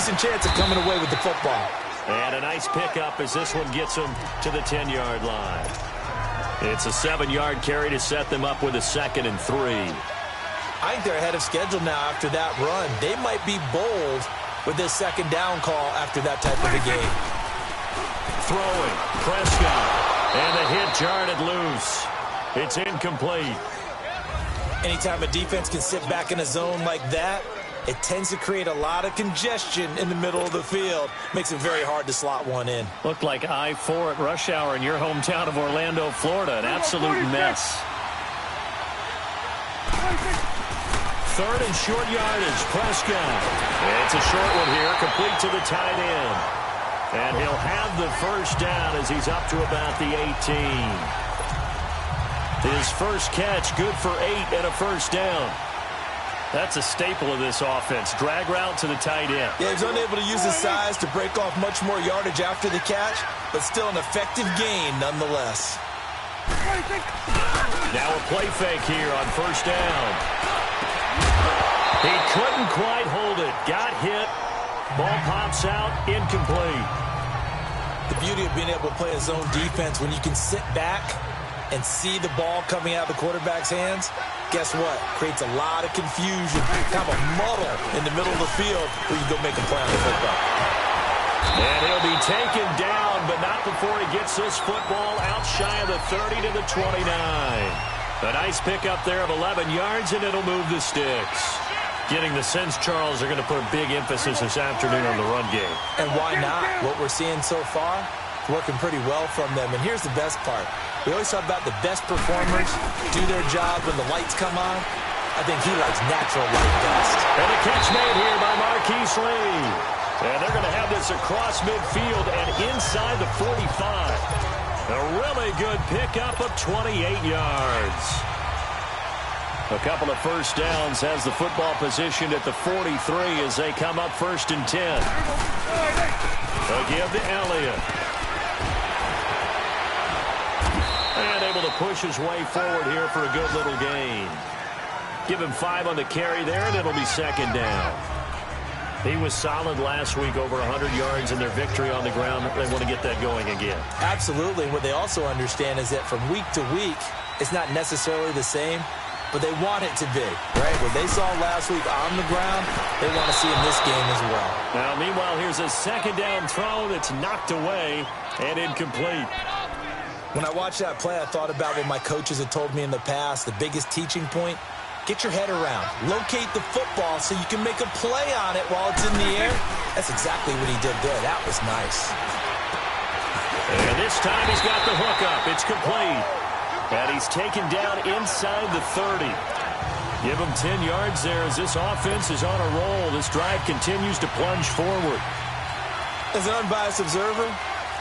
decent chance of coming away with the football. And a nice pickup as this one gets them to the 10-yard line. It's a 7-yard carry to set them up with a 2nd and 3. I think they're ahead of schedule now after that run. They might be bold with this 2nd down call after that type of a game. Throwing, Prescott, and the hit jarred loose. It's incomplete. Anytime a defense can sit back in a zone like that, it tends to create a lot of congestion in the middle of the field. Makes it very hard to slot one in. Looked like I-4 at rush hour in your hometown of Orlando, Florida. An absolute mess. 3rd and short yardage, Prescott. It's a short one here, complete to the tight end. And he'll have the first down as he's up to about the 18. His first catch, good for 8 and a first down. That's a staple of this offense. Drag route to the tight end. Yeah, he's unable to use his size to break off much more yardage after the catch, but still an effective gain nonetheless. Now a play fake here on first down. He couldn't quite hold it. Got hit. Ball pops out. Incomplete. The beauty of being able to play a zone defense when you can sit back and see the ball coming out of the quarterback's hands, guess what? Creates a lot of confusion, kind of a muddle in the middle of the field where you go make a play on the football. And he'll be taken down, but not before he gets this football out shy of the 30 to the 29. A nice pickup there of 11 yards, and it'll move the sticks. Getting the sense Charles are going to put a big emphasis this afternoon on the run game. And why not? What we're seeing so far, working pretty well from them. And here's the best part. We always talk about the best performers do their job when the lights come on. I think he likes natural light best. And a catch made here by Marquise Lee. And they're going to have this across midfield and inside the 45. A really good pickup of 28 yards. A couple of first downs has the football positioned at the 43 as they come up 1st and 10. They'll give to Elliott. And able to push his way forward here for a good little gain. Give him 5 on the carry there, and it'll be 2nd down. He was solid last week, over 100 yards in their victory on the ground. They want to get that going again. Absolutely. And what they also understand is that from week to week, it's not necessarily the same, but they want it to be, right? What they saw last week on the ground, they want to see in this game as well. Now, meanwhile, here's a 2nd down throw that's knocked away and incomplete. When I watched that play, I thought about what my coaches had told me in the past. The biggest teaching point, get your head around. Locate the football so you can make a play on it while it's in the air. That's exactly what he did there. That was nice. And this time he's got the hook up. It's complete. And he's taken down inside the 30. Give him 10 yards there as this offense is on a roll. This drive continues to plunge forward. As an unbiased observer,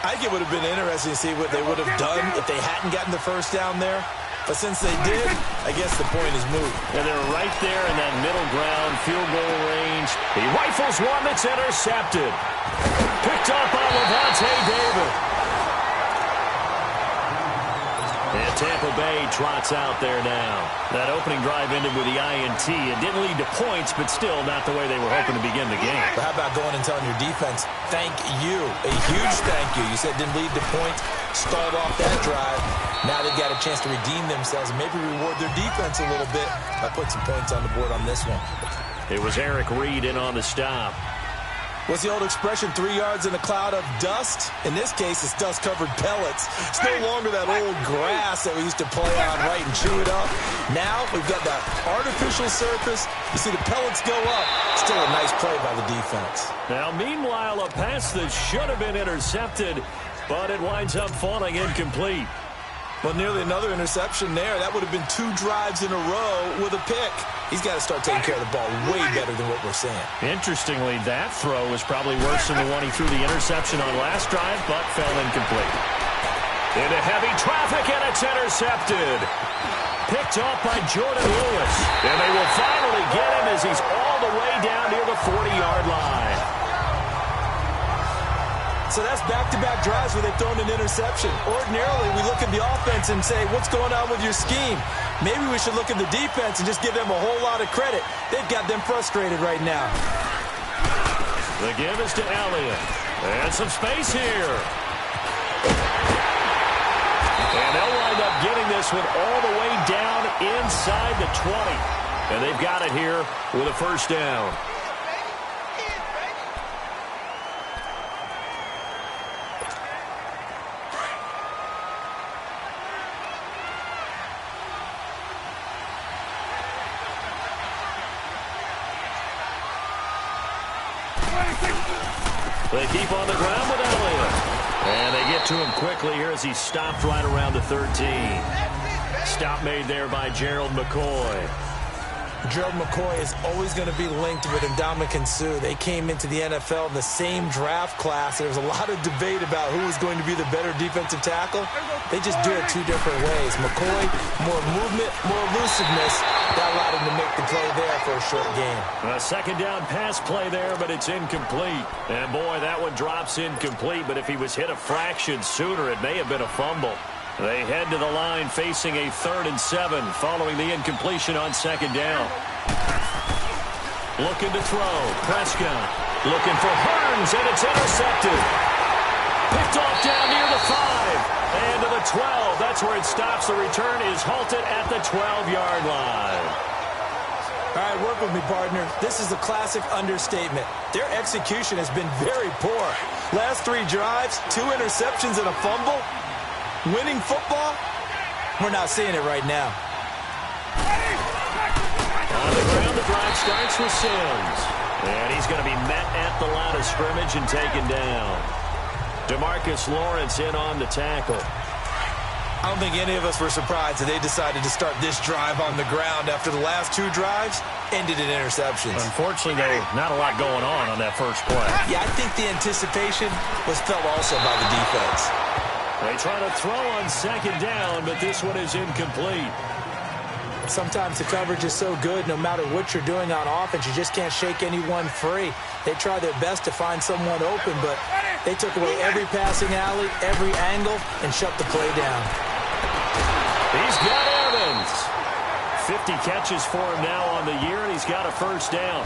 I think it would have been interesting to see what they would have done if they hadn't gotten the first down there. But since they did, I guess the point is moot. And they're right there in that middle ground, field goal range. He rifles one that's intercepted. Picked up by Levante David. And Tampa Bay trots out there now. That opening drive ended with the INT. It didn't lead to points, but still not the way they were hoping to begin the game. But how about going and telling your defense, thank you, a huge thank you. You said it didn't lead to points, stalled off that drive. Now they've got a chance to redeem themselves and maybe reward their defense a little bit by putting some points on the board on this one. It was Eric Reed in on the stop. What's the old expression, 3 yards in a cloud of dust? In this case, it's dust-covered pellets. It's no longer that old grass that we used to play on, right, and chew it up. Now we've got that artificial surface. You see the pellets go up. Still a nice play by the defense. Now, meanwhile, a pass that should have been intercepted, but it winds up falling incomplete. Well, nearly another interception there. That would have been 2 drives in a row with a pick. He's got to start taking care of the ball way better than what we're seeing. Interestingly, that throw was probably worse than the one he threw the interception on last drive, but fell incomplete. Into heavy traffic, and it's intercepted. Picked off by Jordan Lewis. And they will finally get him as he's all the way down near the 40-yard line. So that's back-to-back drives where they've thrown an interception. Ordinarily, we look at the offense and say, what's going on with your scheme? Maybe we should look at the defense and just give them a whole lot of credit. They've got them frustrated right now. The give is to Elliott. And some space here. And they'll wind up getting this one all the way down inside the 20. And they've got it here with a first down. They keep on the ground with Elliott. And they get to him quickly here as he stopped right around the 13. Stop made there by Gerald McCoy. Gerald McCoy is always going to be linked with Ndamukong Suh. They came into the NFL in the same draft class. There was a lot of debate about who was going to be the better defensive tackle. They just do it two different ways. McCoy, more movement, more elusiveness. That allowed him to make the play there for a short gain. A second down pass play there, but it's incomplete. And, boy, that one drops incomplete. But if he was hit a fraction sooner, it may have been a fumble. They head to the line facing a 3rd and 7 following the incompletion on second down. Looking to throw. Prescott looking for Hearns, and it's intercepted. Picked off down near the 5 and to the 12. That's where it stops. The return is halted at the 12-yard line. All right, work with me, partner. This is a classic understatement. Their execution has been very poor. Last 3 drives, 2 interceptions and a fumble. Winning football? We're not seeing it right now. On the ground, the drive starts with Sims. And he's going to be met at the line of scrimmage and taken down. DeMarcus Lawrence in on the tackle. I don't think any of us were surprised that they decided to start this drive on the ground after the last 2 drives ended in interceptions. Unfortunately, though, not a lot going on that first play. Yeah, I think the anticipation was felt also by the defense. They try to throw on second down, but this one is incomplete. Sometimes the coverage is so good, no matter what you're doing on offense, you just can't shake anyone free. They try their best to find someone open, but they took away every passing alley, every angle, and shut the play down. He's got Evans. 50 catches for him now on the year, and he's got a first down.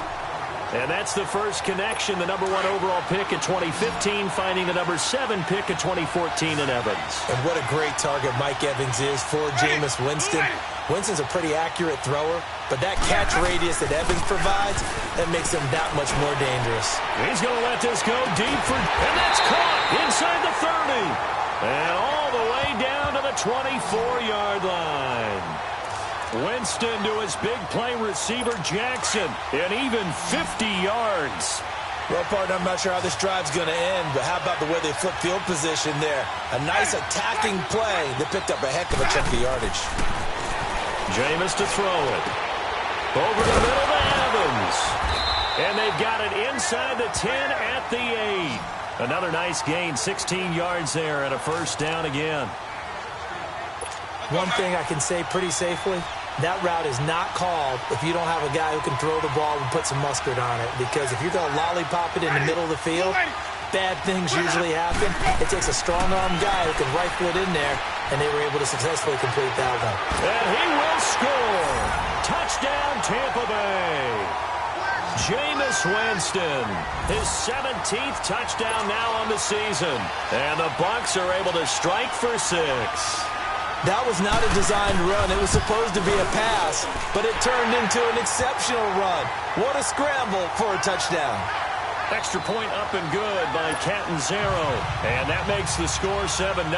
And that's the first connection, the number 1 overall pick in 2015, finding the number 7 pick in 2014 in Evans. And what a great target Mike Evans is for Jameis Winston. Winston's a pretty accurate thrower, but that catch radius that Evans provides, that makes him that much more dangerous. He's going to let this go deep and that's caught inside the 30. And all the way down to the 24-yard line. Winston to his big play receiver, Jackson, and even 50 yards. Well, partner, I'm not sure how this drive's going to end, but how about the way they flip field position there? A nice attacking play that picked up a heck of a chunk of yardage. Jameis to throw it. Over the middle to Evans. And they've got it inside the 10 at the 8. Another nice gain, 16 yards there and a first down again. One thing I can say pretty safely, that route is not called if you don't have a guy who can throw the ball and put some mustard on it. Because if you're going to lollipop it in the middle of the field, bad things usually happen. It takes a strong-arm guy who can rifle it in there, and they were able to successfully complete that one. And he will score. Touchdown, Tampa Bay. Jameis Winston, his 17th touchdown now on the season. And the Bucs are able to strike for 6. That was not a designed run. It was supposed to be a pass, but it turned into an exceptional run. What a scramble for a touchdown. Extra point up and good by Catanzaro. And that makes the score 7-0.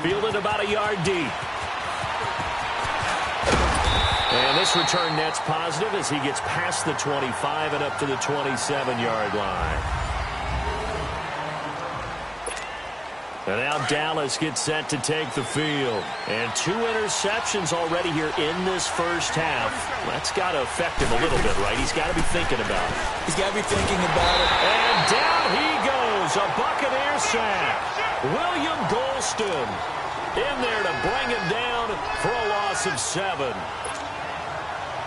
Fielded about a yard deep. And this return net's positive as he gets past the 25 and up to the 27-yard line. And now Dallas gets set to take the field. And 2 interceptions already here in this first half. That's got to affect him a little bit, right? He's got to be thinking about it. He's got to be thinking about it. And down he goes. A Buccaneers sack. William Golston in there to bring him down for a loss of 7.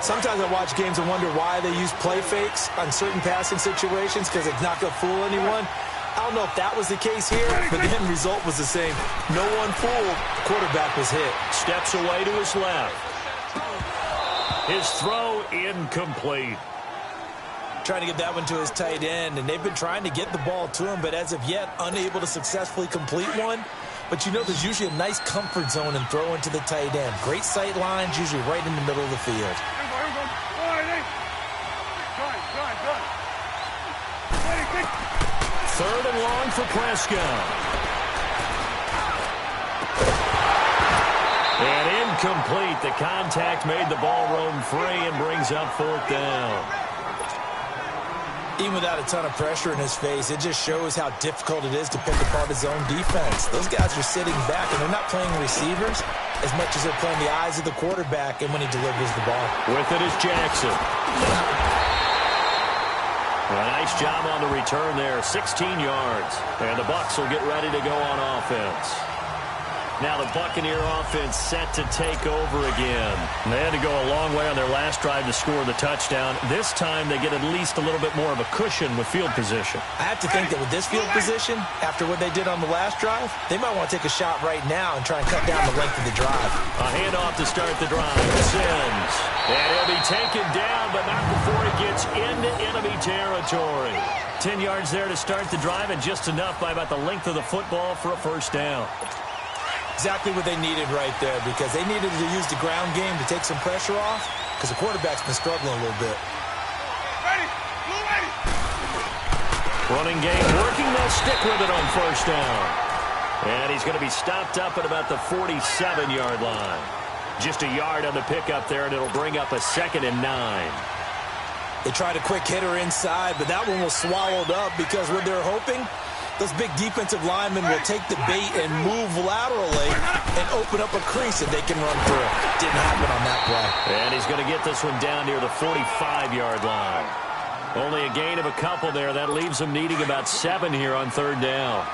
Sometimes I watch games and wonder why they use play fakes on certain passing situations because it's not going to fool anyone. I don't know if that was the case here, but the end result was the same. No one fooled. The quarterback was hit. Steps away to his left. His throw incomplete. Trying to get that one to his tight end, and they've been trying to get the ball to him, but as of yet, unable to successfully complete one. But you know there's usually a nice comfort zone and throw into the tight end. Great sight lines, usually right in the middle of the field. Here we go. Third and long for Prescott. And incomplete. The contact made the ball roam free and brings up fourth down. Even without a ton of pressure in his face, it just shows how difficult it is to pick apart his own defense. Those guys are sitting back, and they're not playing receivers as much as they're playing the eyes of the quarterback and when he delivers the ball. With it is Jackson. A nice job on the return there, 16 yards. And the Bucs will get ready to go on offense. Now the Buccaneer offense set to take over again. They had to go a long way on their last drive to score the touchdown. This time they get at least a little bit more of a cushion with field position. I have to think that with this field position, after what they did on the last drive, they might want to take a shot right now and try and cut down the length of the drive. A handoff to start the drive. Sims. And he'll be taken down, but not before he gets into enemy territory. 10 yards there to start the drive, and just enough by about the length of the football for a first down. Exactly what they needed right there, because they needed to use the ground game to take some pressure off, because the quarterback's been struggling a little bit. Running game working. They'll stick with it on first down. And he's going to be stopped up at about the 47-yard line. Just a yard on the pickup there, and it'll bring up a 2nd and 9. They tried a quick hitter inside, but that one was swallowed up because what they're hoping, those big defensive linemen will take the bait and move laterally and open up a crease that they can run through. Didn't happen on that play. And he's going to get this one down near the 45-yard line. Only a gain of a couple there. That leaves him needing about 7 here on third down.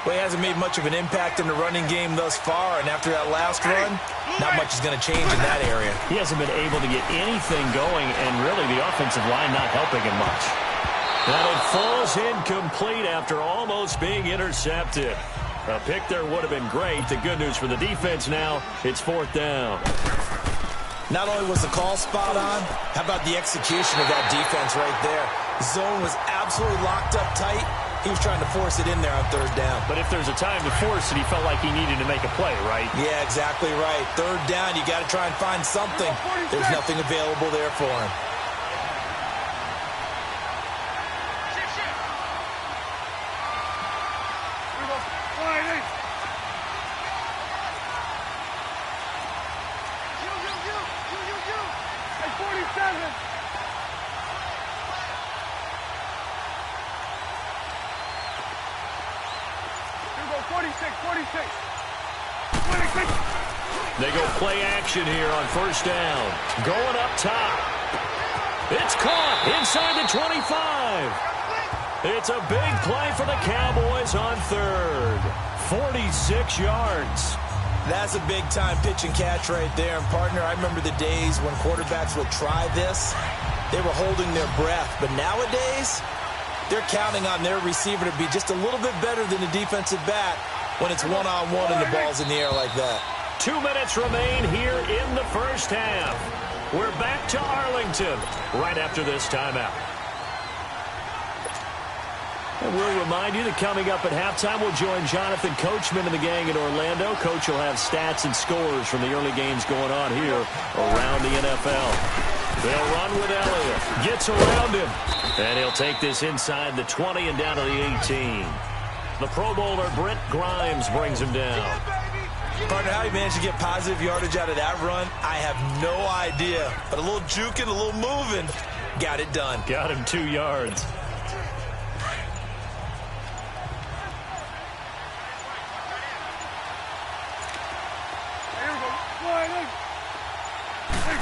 Well, he hasn't made much of an impact in the running game thus far, and after that last run, not much is going to change in that area. He hasn't been able to get anything going, and really the offensive line not helping him much. That it falls incomplete after almost being intercepted. A pick there would have been great. The good news for the defense now, it's fourth down. Not only was the call spot on, how about the execution of that defense right there? The zone was absolutely locked up tight. He was trying to force it in there on third down. But if there's a time to force it, he felt like he needed to make a play, right? Yeah, exactly right. Third down, you got to try and find something. There's nothing available there for him. They go play action here on first down. Going up top. It's caught inside the 25. It's a big play for the Cowboys on third. 46 yards. That's a big-time pitch and catch right there. And, partner, I remember the days when quarterbacks would try this. They were holding their breath. But nowadays, they're counting on their receiver to be just a little bit better than the defensive back when it's one-on-one and the ball's in the air like that. 2 minutes remain here in the first half. We're back to Arlington right after this timeout. And we'll remind you that coming up at halftime, we'll join Jonathan Coachman and the gang in Orlando. Coach will have stats and scores from the early games going on here around the NFL. They'll run with Elliott. Gets around him. And he'll take this inside the 20 and down to the 18. The Pro Bowler Brent Grimes brings him down. Partner, how he managed to get positive yardage out of that run, I have no idea. But a little juking, a little moving, got it done. Got him 2 yards.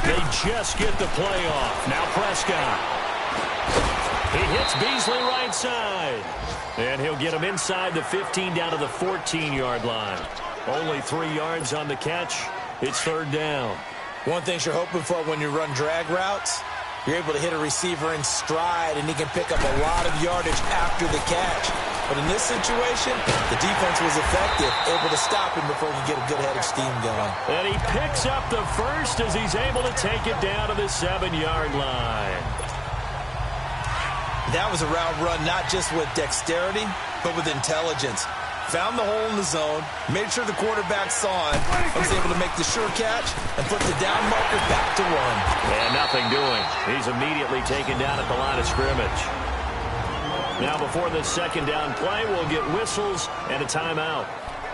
They just get the play off. Now Prescott. He hits Beasley right side. And he'll get him inside the 15 down to the 14-yard line. Only 3 yards on the catch. It's third down. One thing you're hoping for when you run drag routes, You're able to hit a receiver in stride, and he can pick up a lot of yardage after the catch. But in this situation, the defense was effective, able to stop him before he could get a good head of steam going. And he picks up the first as he's able to take it down to the 7-yard line. That was a route run not just with dexterity, but with intelligence. Found the hole in the zone, made sure the quarterback saw it, and was able to make the sure catch and put the down marker back to one. And nothing doing. He's immediately taken down at the line of scrimmage. Now before the second down play, we'll get whistles and a timeout,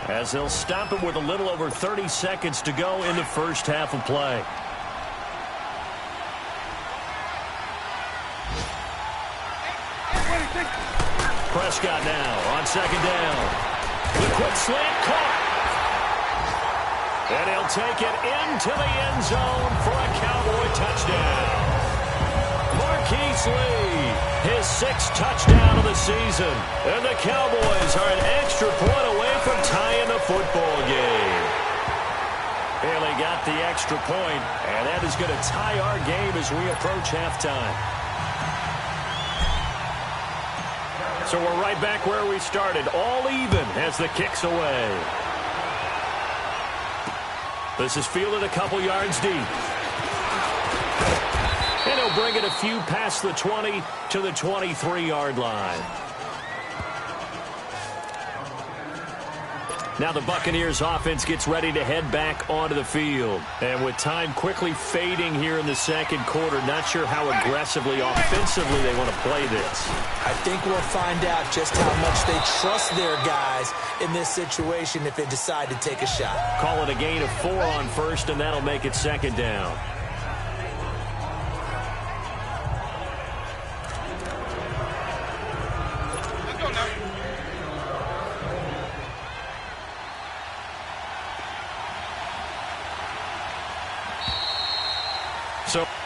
as they'll stop it with a little over 30 seconds to go in the first half of play. Prescott now on second down. The quick slant caught. And he'll take it into the end zone for a Cowboy touchdown. Marquise Lee, his 6th touchdown of the season. And the Cowboys are an extra point away from tying the football game. Bailey got the extra point, and that is going to tie our game as we approach halftime. So we're right back where we started, all even as the kick's away. This is fielded a couple yards deep. And he'll bring it a few past the 20 to the 23-yard line. Now the Buccaneers offense gets ready to head back onto the field. And with time quickly fading here in the second quarter, not sure how aggressively, offensively they want to play this. I think we'll find out just how much they trust their guys in this situation if they decide to take a shot. Call it a gain of 4 on first, and that'll make it second down.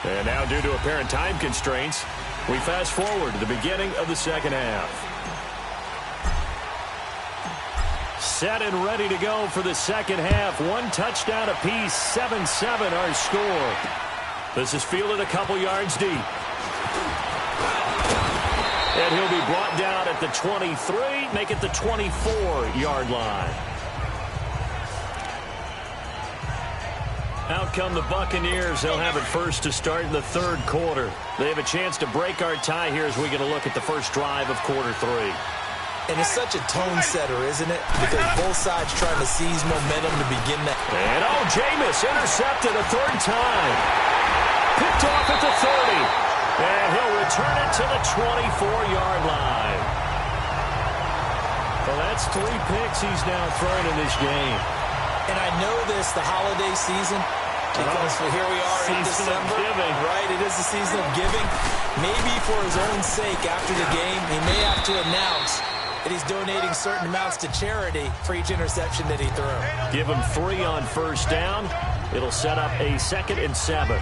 And now, due to apparent time constraints, we fast forward to the beginning of the second half. Set and ready to go for the second half. 1 touchdown apiece, 7-7 our score. This is fielded a couple yards deep. And he'll be brought down at the 23, make it the 24-yard line. Out come the Buccaneers. They'll have it first to start in the third quarter. They have a chance to break our tie here as we get a look at the first drive of quarter 3. And it's such a tone setter, isn't it? Because both sides trying to seize momentum to begin that. And Jameis intercepted a third time. Picked off at the 30. And he'll return it to the 24-yard line. Well, that's 3 picks he's now thrown in this game. And I know this, the holiday season, because here we are in December, right? It is the season of giving. Maybe for his own sake, after the game, he may have to announce that he's donating certain amounts to charity for each interception that he threw. Give him 3 on first down. It'll set up a 2nd and 7.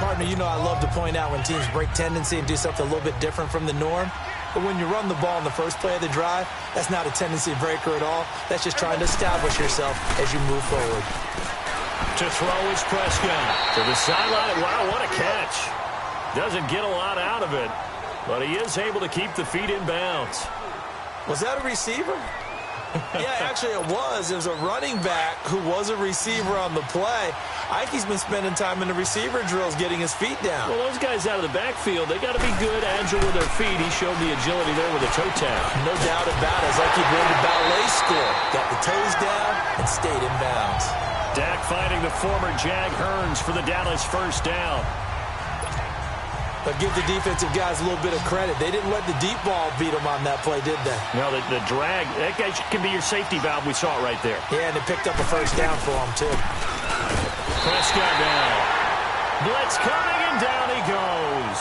Partner, you know I love to point out when teams break tendency and do something a little bit different from the norm. But when you run the ball in the first play of the drive, that's not a tendency breaker at all. That's just trying to establish yourself as you move forward. To throw is Prescott. To the sideline. Wow, what a catch. Doesn't get a lot out of it, but he is able to keep the feet in bounds. Was that a receiver? Yeah, actually it was. It was a running back who was a receiver on the play. Ikey's been spending time in the receiver drills getting his feet down. Well, those guys out of the backfield, they got to be good, agile with their feet. He showed the agility there with a toe tap. No doubt about it. It's like he went to ballet school. Got the toes down and stayed in bounds. Dak finding the former Jag Hearns for the Dallas first down. But give the defensive guys a little bit of credit. They didn't let the deep ball beat them on that play, did they? No, the drag, that guy can be your safety valve. We saw it right there. Yeah, and they picked up a first down for him, too. Prescott down. Blitz coming, and down he goes.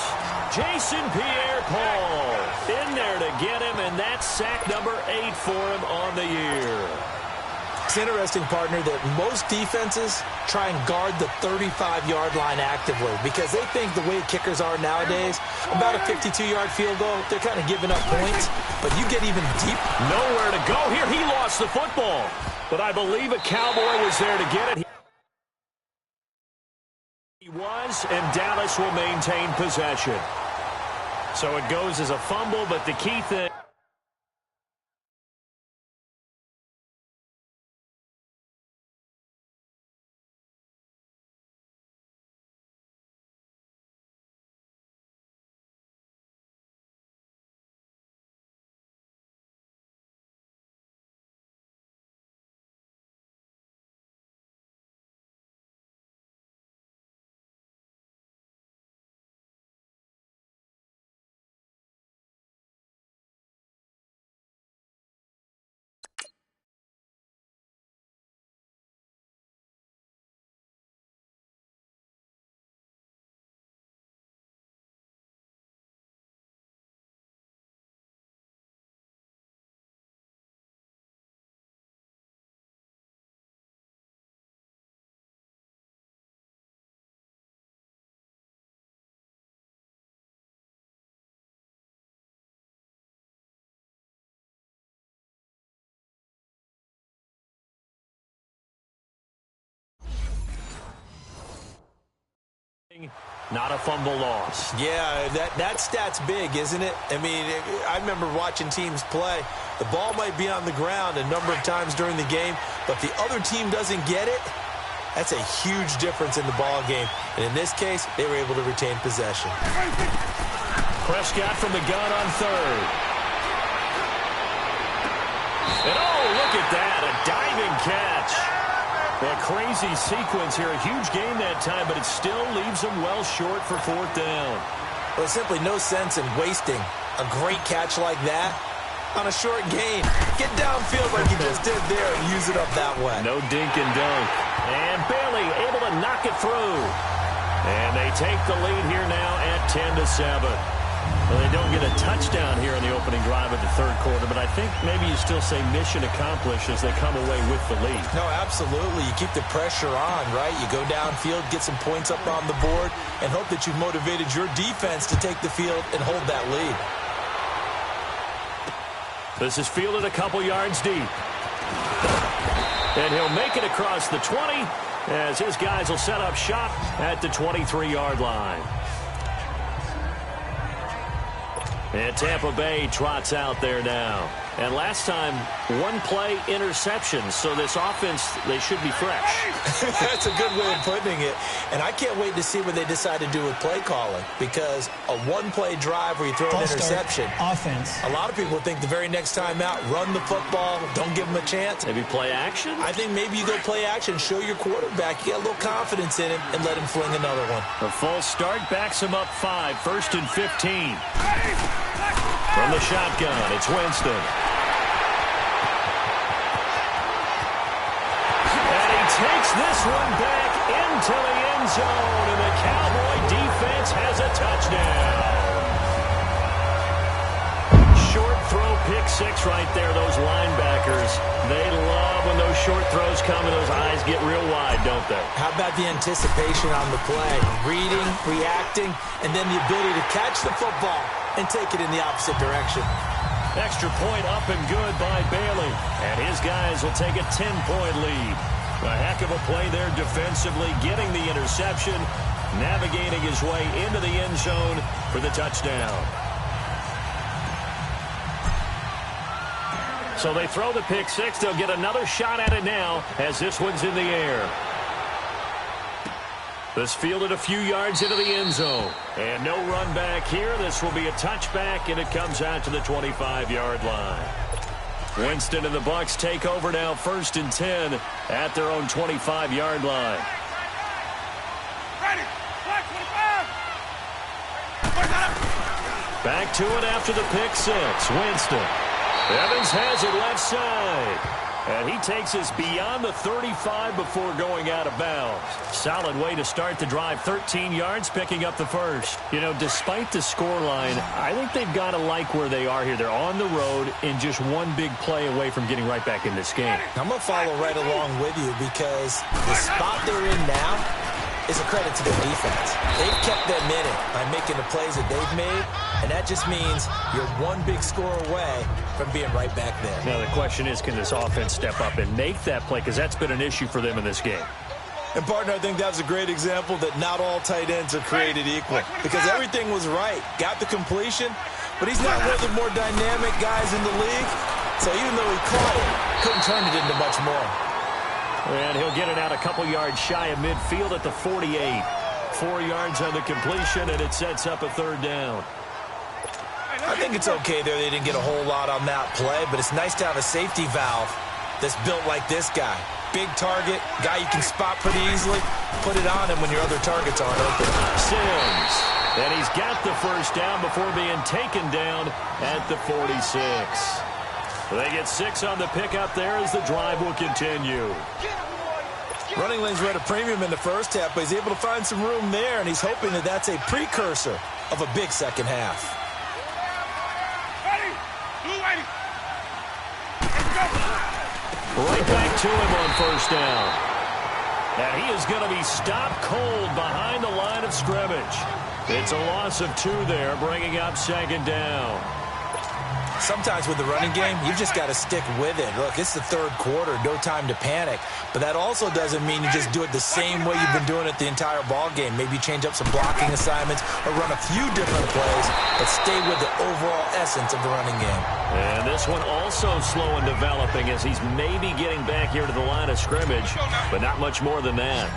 Jason Pierre-Paul in there to get him, and that's sack number 8 for him on the year. It's interesting, partner, that most defenses try and guard the 35-yard line actively because they think the way kickers are nowadays, about a 52-yard field goal, they're kind of giving up points. But you get even deep. Nowhere to go here. He lost the football. But I believe a Cowboy was there to get it. He was, goes, and Dallas will maintain possession. So it goes as a fumble, but the key thing... Not a fumble loss. Yeah, that stat's big, isn't it? I mean, I remember watching teams play. The ball might be on the ground a number of times during the game, but the other team doesn't get it. That's a huge difference in the ball game. And in this case, they were able to retain possession. Prescott from the gun on third. And oh, look at that, a diving catch. A crazy sequence here. A huge game that time, but it still leaves them well short for fourth down. Well, there's simply no sense in wasting a great catch like that on a short gain. Get downfield like you just did there and use it up that way. No dink and dunk. And Bailey able to knock it through. And they take the lead here now at 10-7. Well, they don't get a touchdown here in the opening drive of the third quarter, but I think maybe you still say mission accomplished as they come away with the lead. No, absolutely. You keep the pressure on, right? You go downfield, get some points up on the board, and hope that you've motivated your defense to take the field and hold that lead. This is fielded a couple yards deep. And he'll make it across the 20 as his guys will set up shop at the 23-yard line. And Tampa Bay trots out there now. And last time, one play interception. So this offense, they should be fresh. That's a good way of putting it. And I can't wait to see what they decide to do with play calling. Because a one-play drive where you throw an interception. Offense. A lot of people think the very next time out, run the football, don't give them a chance. Maybe play action? I think maybe you go play action, show your quarterback, you get a little confidence in him, and let him fling another one. A false start backs him up 5, 1st and 15. From the shotgun, it's Winston. And he takes this one back into the end zone, and the Cowboy defense has a touchdown. Short throw, pick six right there, those linebackers. They love when those short throws come and those eyes get real wide, don't they? How about the anticipation on the play? Reading, reacting, and then the ability to catch the football and take it in the opposite direction. Extra point up and good by Bailey. And his guys will take a 10-point lead. A heck of a play there defensively, getting the interception, navigating his way into the end zone for the touchdown. So they throw the pick six. They'll get another shot at it now as this one's in the air. This fielded a few yards into the end zone. And no run back here. This will be a touchback, and it comes out to the 25-yard line. Winston and the Bucs take over now, 1st and 10 at their own 25-yard line. Back to it after the pick six. Winston. Evans has it left side. And he takes us beyond the 35 before going out of bounds. Solid way to start the drive. 13 yards, picking up the first. You know, despite the scoreline, I think they've got to like where they are here. They're on the road and just one big play away from getting right back in this game. I'm going to follow right along with you because the spot they're in now is a credit to their defense. They've kept them in it by making the plays that they've made, and that just means you're one big score away from being right back there. Now the question is, can this offense step up and make that play? Because that's been an issue for them in this game. And, partner, I think that's a great example that not all tight ends are created equal because everything was right. Got the completion, but he's not one of the more dynamic guys in the league. So even though he caught it, couldn't turn it into much more. And he'll get it out a couple yards shy of midfield at the 48. 4 yards on the completion, and it sets up a third down. I think it's okay there. They didn't get a whole lot on that play, but it's nice to have a safety valve that's built like this guy. Big target, guy you can spot pretty easily. Put it on him when your other targets aren't open. Sims. And he's got the first down before being taken down at the 46. They get 6 on the pickup there as the drive will continue. Running lanes were at a premium in the first half, but he's able to find some room there, and he's hoping that that's a precursor of a big second half. Right back to him on first down. And he is going to be stopped cold behind the line of scrimmage. It's a loss of 2 there, bringing up second down. Sometimes with the running game, you've just got to stick with it. Look, it's the third quarter, no time to panic. But that also doesn't mean you just do it the same way you've been doing it the entire ball game. Maybe change up some blocking assignments or run a few different plays, but stay with the overall essence of the running game. And this one also slow in developing as he's maybe getting back here to the line of scrimmage, but not much more than that.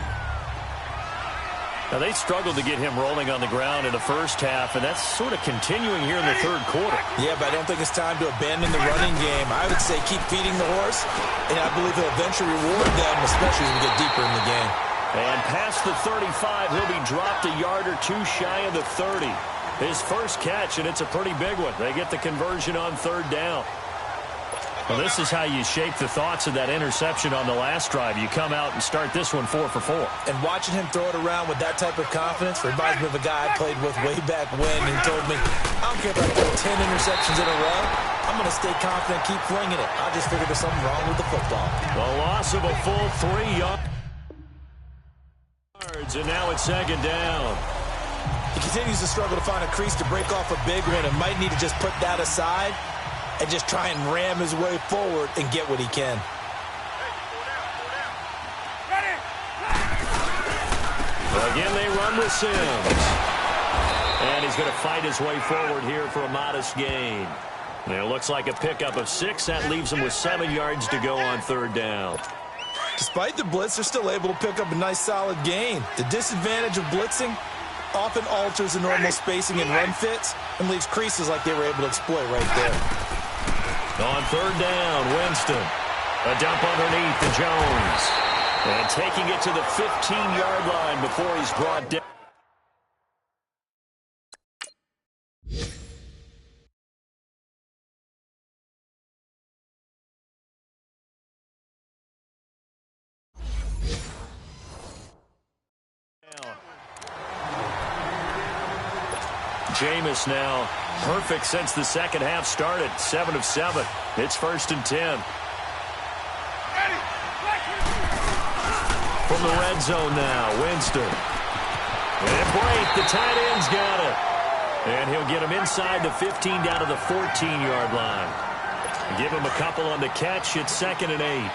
Now, they struggled to get him rolling on the ground in the first half, and that's sort of continuing here in the third quarter. Yeah, but I don't think it's time to abandon the running game. I would say keep feeding the horse, and I believe he'll eventually reward them, especially as we get deeper in the game. And past the 35, he'll be dropped a yard or 2 shy of the 30. His first catch, and it's a pretty big one. They get the conversion on third down. Well, this is how you shape the thoughts of that interception on the last drive. You come out and start this one 4 for 4. And watching him throw it around with that type of confidence reminds me of a guy I played with way back when and told me, I don't care if I throw 10 interceptions in a row. I'm going to stay confident, keep flinging it. I just figured there's something wrong with the football. The loss of a full 3 yards, and now it's second down. He continues to struggle to find a crease to break off a big one and might need to just put that aside and just try and ram his way forward and get what he can. Again, they run with Sims. And he's going to fight his way forward here for a modest gain. And it looks like a pickup of 6. That leaves him with 7 yards to go on third down. Despite the blitz, they're still able to pick up a nice solid gain. The disadvantage of blitzing often alters the normal spacing and run fits and leaves creases like they were able to exploit right there. On third down, Winston. A dump underneath to Jones. And taking it to the 15-yard line before he's brought down. Jameis now perfect since the second half started. 7 of 7. It's 1st and 10. From the red zone now, Winston. And break, the tight end's got it. And he'll get him inside the 15 down to the 14-yard line. Give him a couple on the catch. It's 2nd and 8.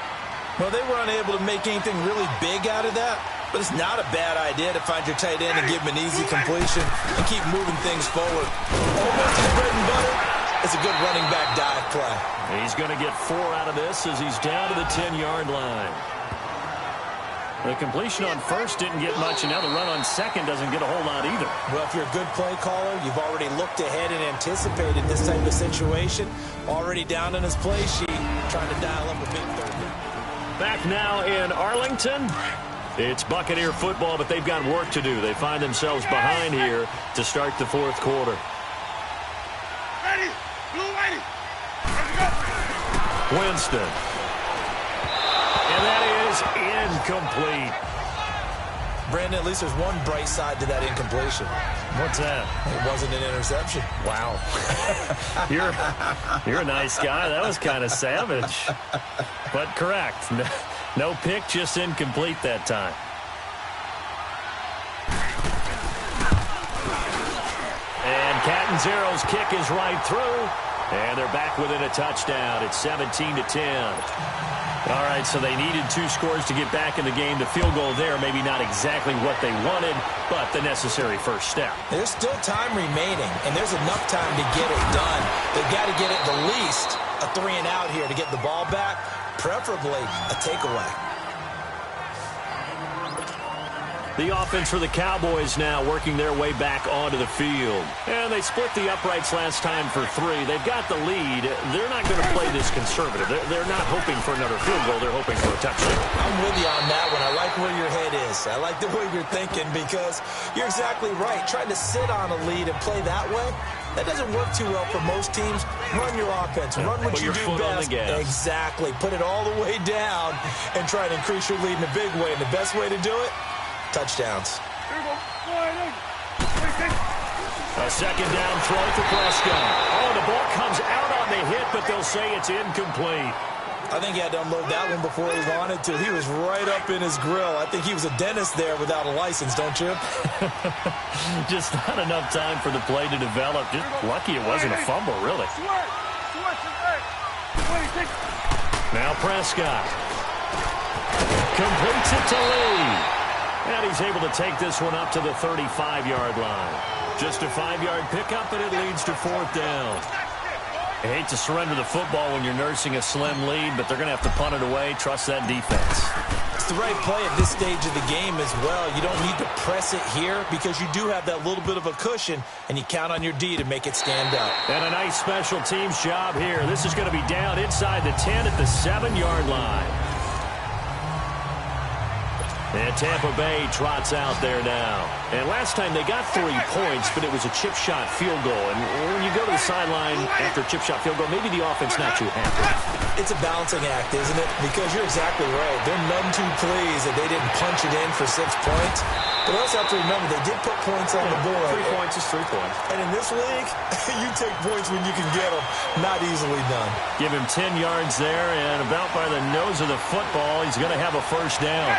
Well, they were unable to make anything really big out of that, but it's not a bad idea to find your tight end and give him an easy completion and keep moving things forward. Almost his bread and butter. It's a good running back dive play. He's going to get 4 out of this as he's down to the 10-yard line. The completion on first didn't get much, and now the run on second doesn't get a whole lot either. Well, if you're a good play caller, you've already looked ahead and anticipated this type of situation. Already down on his play sheet, trying to dial up a big third down. Back now in Arlington. It's Buccaneer football, but they've got work to do. They find themselves behind here to start the fourth quarter. Ready, blue lady. Let's go. Winston. And that is incomplete. Brandon, at least there's one bright side to that incompletion. What's that? It wasn't an interception. Wow. You're a nice guy. That was kind of savage. But correct. No pick, just incomplete that time. And Catanzero's kick is right through. And they're back within a touchdown. It's 17-10. All right, so they needed 2 scores to get back in the game. The field goal there, maybe not exactly what they wanted, but the necessary first step. There's still time remaining, and there's enough time to get it done. They've got to get it the least a 3-and-out here to get the ball back, preferably a takeaway. The offense for the Cowboys now working their way back onto the field. And they split the uprights last time for 3. They've got the lead. They're not going to play this conservative. They're not hoping for another field goal. They're hoping for a touchdown. I'm with you on that one. I like where your head is. I like the way you're thinking because you're exactly right. Trying to sit on a lead and play that way, that doesn't work too well for most teams. Run your offense. Run what you do best. Exactly. Put it all the way down and try to increase your lead in a big way. And the best way to do it, touchdowns. A second down throw for Prescott. Oh, the ball comes out on the hit, but they'll say it's incomplete. I think he had to unload that one before he wanted to. He was right up in his grill. I think he was a dentist there without a license, don't you? Just not enough time for the play to develop. Just lucky it wasn't a fumble, really. Now Prescott completes it to Lee. And he's able to take this one up to the 35-yard line. Just a 5-yard pickup, and it leads to 4th down. I hate to surrender the football when you're nursing a slim lead, but they're going to have to punt it away. Trust that defense. It's the right play at this stage of the game as well. You don't need to press it here because you do have that little bit of a cushion, and you count on your D to make it stand up. And a nice special teams job here. This is going to be down inside the 10 at the 7-yard line. And Tampa Bay trots out there now. And last time they got 3 points, but it was a chip shot field goal. And when you go to the sideline after a chip shot field goal, maybe the offense not too happy. It's a balancing act, isn't it? Because you're exactly right. They're none too pleased that they didn't punch it in for 6 points. But also have to remember, they did put points on the board. 3 points is 3 points. And in this league, you take points when you can get them. Not easily done. Give him 10 yards there, and about by the nose of the football, he's going to have a first down.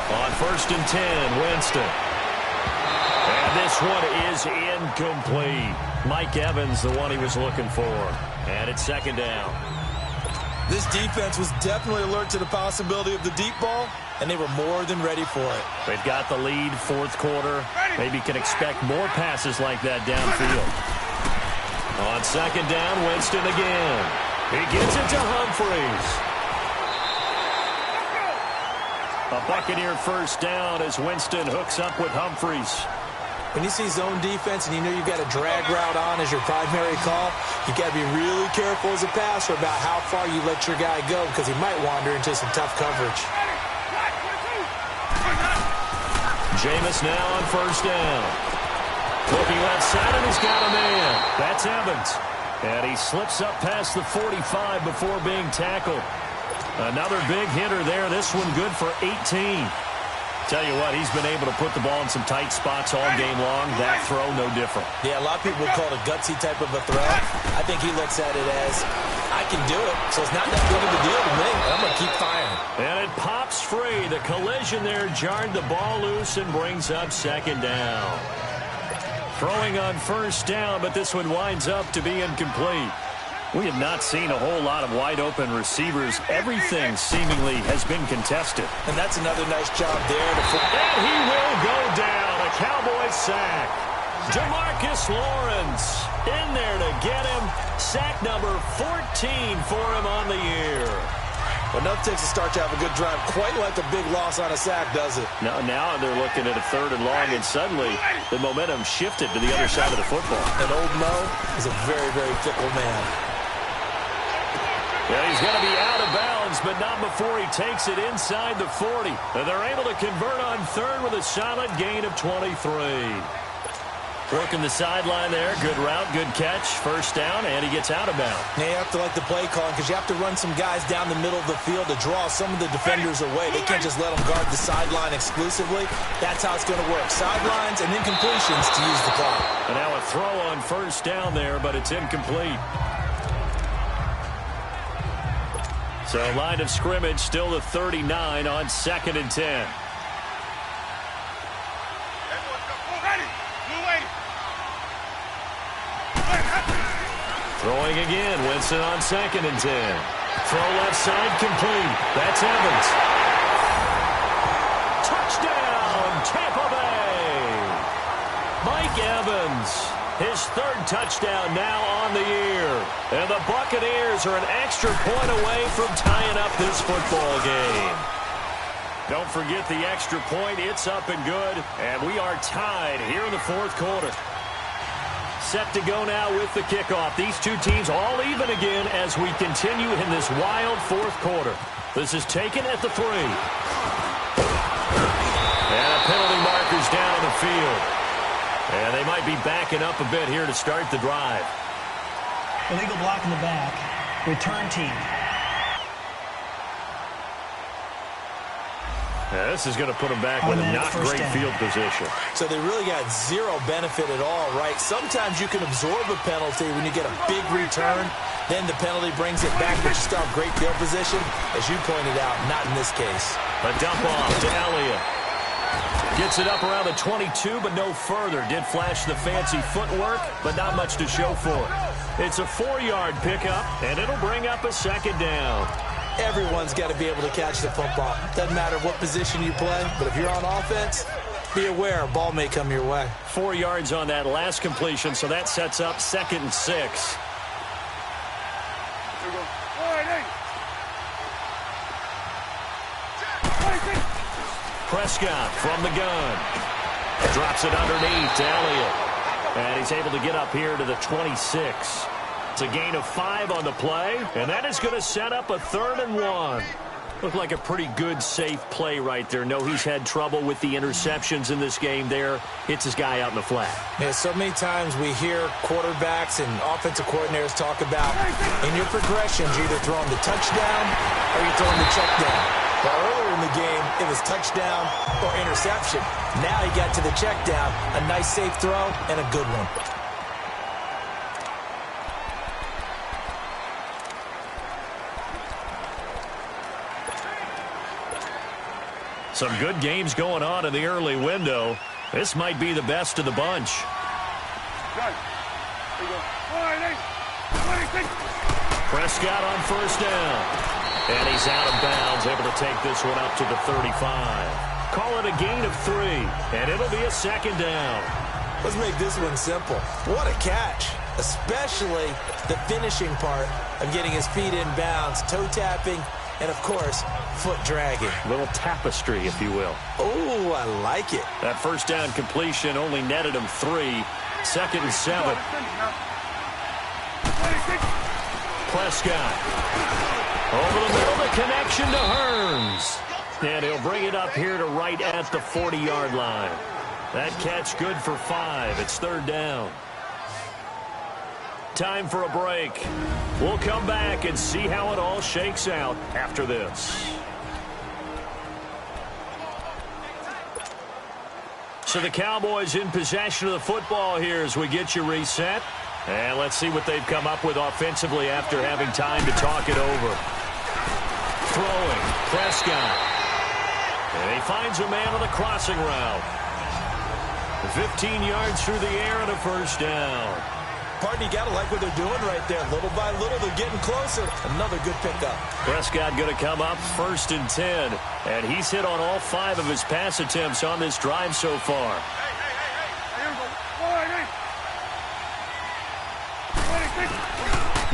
On 1st and 10, Winston. And this one is incomplete. Mike Evans, the one he was looking for. And it's 2nd down. This defense was definitely alert to the possibility of the deep ball, and they were more than ready for it. They've got the lead, 4th quarter. Maybe can expect more passes like that downfield. On 2nd down, Winston again. He gets it to Humphries. A Buccaneer first down as Winston hooks up with Humphries. When you see zone defense and you know you've got a drag route on as your primary call, you got to be really careful as a passer about how far you let your guy go because he might wander into some tough coverage. Jameis now on 1st down. Looking left side, and he's got a man. That's Evans. And he slips up past the 45 before being tackled. Another big hitter there. This one good for 18. Tell you what, he's been able to put the ball in some tight spots all game long. That throw, no different. Yeah, a lot of people would call it a gutsy type of a throw. I think he looks at it as, I can do it, so it's not that big of a deal to me. I'm going to keep firing. And it pops free. The collision there jarred the ball loose and brings up 2nd down. Throwing on 1st down, but this one winds up to be incomplete. We have not seen a whole lot of wide-open receivers. Everything seemingly has been contested. And that's another nice job there. And he will go down. A Cowboys sack. DeMarcus Lawrence in there to get him. Sack number 14 for him on the year. Well, nothing takes a start to have a good drive. Quite like a big loss on a sack, does it? Now they're looking at a 3rd and long, and suddenly the momentum shifted to the other side of the football. And old Mo is a very, very fickle man. Yeah, he's going to be out of bounds, but not before he takes it inside the 40. And they're able to convert on 3rd with a solid gain of 23. Working the sideline there. Good route, good catch. 1st down, and he gets out of bounds. Now you have to like the play calling because you have to run some guys down the middle of the field to draw some of the defenders away. They can't just let them guard the sideline exclusively. That's how it's going to work. Sidelines and incompletions to use the clock. And now a throw on 1st down there, but it's incomplete. So line of scrimmage still the 39 on 2nd and 10. Throwing again, Winston on 2nd and 10. Throw left side complete. That's Evans. Touchdown, Tampa Bay. Mike Evans, his third touchdown now on the year. And the Buccaneers are an extra point away from tying up this football game. Don't forget the extra point. It's up and good. And we are tied here in the fourth quarter. Set to go now with the kickoff. These two teams all even again as we continue in this wild fourth quarter. This is taken at the 3. And a penalty marker's down on the field. And they might be backing up a bit here to start the drive. Illegal block in the back. Return team. Yeah, this is going to put them back with a not great field position. So they really got zero benefit at all, right? Sometimes you can absorb a penalty when you get a big return. Then the penalty brings it back, but you still have great field position. As you pointed out, not in this case. A dump off to Elliott. Gets it up around the 22, but no further. Did flash the fancy footwork, but not much to show for it. It's a 4-yard pickup, and it'll bring up a second down. Everyone's got to be able to catch the football. Doesn't matter what position you play, but if you're on offense, be aware a ball may come your way. 4 yards on that last completion, so that sets up 2nd and 6. Prescott from the gun. Drops it underneath to Elliott. And he's able to get up here to the 26. It's a gain of 5 on the play, and that is going to set up a 3rd and 1. Looked like a pretty good, safe play right there. No, he's had trouble with the interceptions in this game there. Hits his guy out in the flat. Yeah, so many times we hear quarterbacks and offensive coordinators talk about in your progressions, you're either throwing the touchdown or you're throwing the check down. But earlier in the game, it was touchdown or interception. Now he got to the check down, a nice safe throw, and a good one. Some good games going on in the early window. This might be the best of the bunch. Prescott on first down. And he's out of bounds, able to take this one up to the 35. Call it a gain of 3, and it'll be a second down. Let's make this one simple. What a catch, especially the finishing part of getting his feet in bounds, toe tapping, and, of course, foot dragging. Little tapestry, if you will. Oh, I like it. That first down completion only netted him 3. 2nd and 7. Prescott. Over the middle, the connection to Hearns. And he'll bring it up here to right at the 40-yard line. That catch good for 5. It's 3rd down. Time for a break. We'll come back and see how it all shakes out after this. So the Cowboys in possession of the football here as we get you reset. And let's see what they've come up with offensively after having time to talk it over. Throwing, Prescott. And he finds a man on the crossing route. 15 yards through the air and a first down. Pardon, you got to like what they're doing right there. Little by little, they're getting closer. Another good pickup. Prescott going to come up 1st and 10. And he's hit on all 5 of his pass attempts on this drive so far.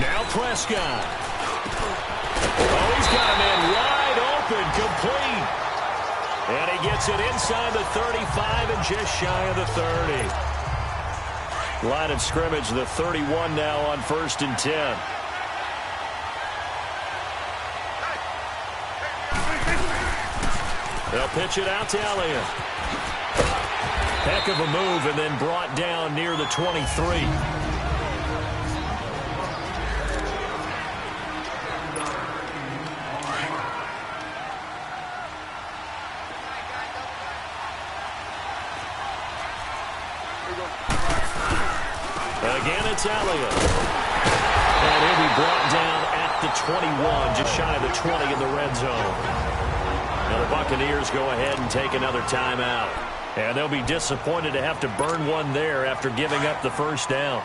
Now Prescott. Oh, he's got a man wide open, complete. And he gets it inside the 35 and just shy of the 30. Line of scrimmage, the 31 now on 1st and 10. They'll pitch it out to Elliott. Heck of a move and then brought down near the 23. Again, it's Elliott. And he'll be brought down at the 21, just shy of the 20 in the red zone. Now the Buccaneers go ahead and take another timeout. And they'll be disappointed to have to burn one there after giving up the first down.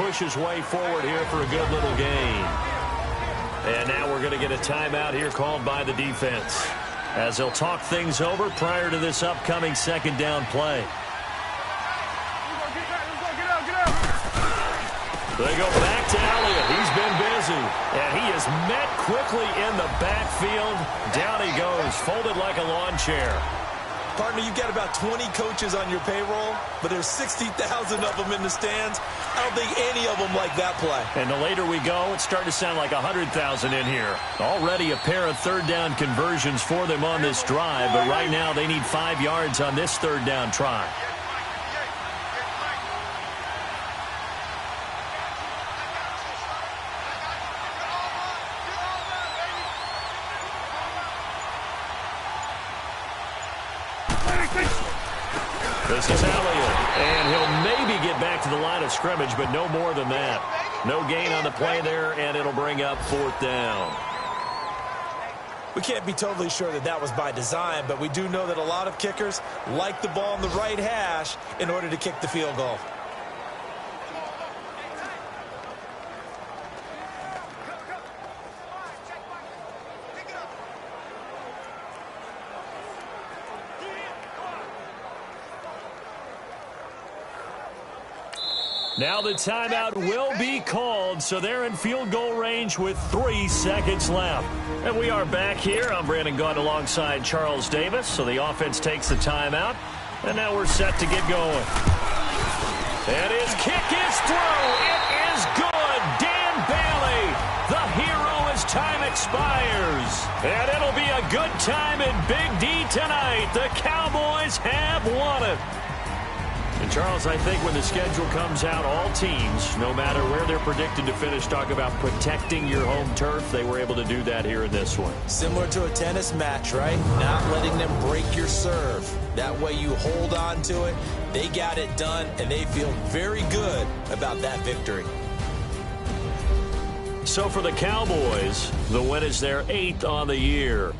push his way forward here for a good little gain. And now we're going to get a timeout here called by the defense, as they'll talk things over prior to this upcoming second down play. They go back to Elliott. He's been busy. And he is met quickly in the backfield. Down he goes, folded like a lawn chair. Partner, you've got about 20 coaches on your payroll, but there's 60,000 of them in the stands. I don't think any of them like that play. And the later we go, it's starting to sound like 100,000 in here. Already a pair of third down conversions for them on this drive, but right now they need 5 yards on this third down try. This is Elliott, and he'll maybe get back to the line of scrimmage, but no more than that. No gain on the play there, and it'll bring up fourth down. We can't be totally sure that that was by design, but we do know that a lot of kickers like the ball on the right hash in order to kick the field goal. Now the timeout will be called, so they're in field goal range with 3 seconds left. And we are back here. I'm Brandon Gaunt alongside Charles Davis. So the offense takes the timeout, and now we're set to get going. And his kick is through. It is good. Dan Bailey, the hero as time expires. And it'll be a good time in Big D tonight. The Cowboys have won it. And, Charles, I think when the schedule comes out, all teams, no matter where they're predicted to finish, talk about protecting your home turf. They were able to do that here in this one. Similar to a tennis match, right? Not letting them break your serve. That way you hold on to it. They got it done, and they feel very good about that victory. So for the Cowboys, the win is their 8th on the year.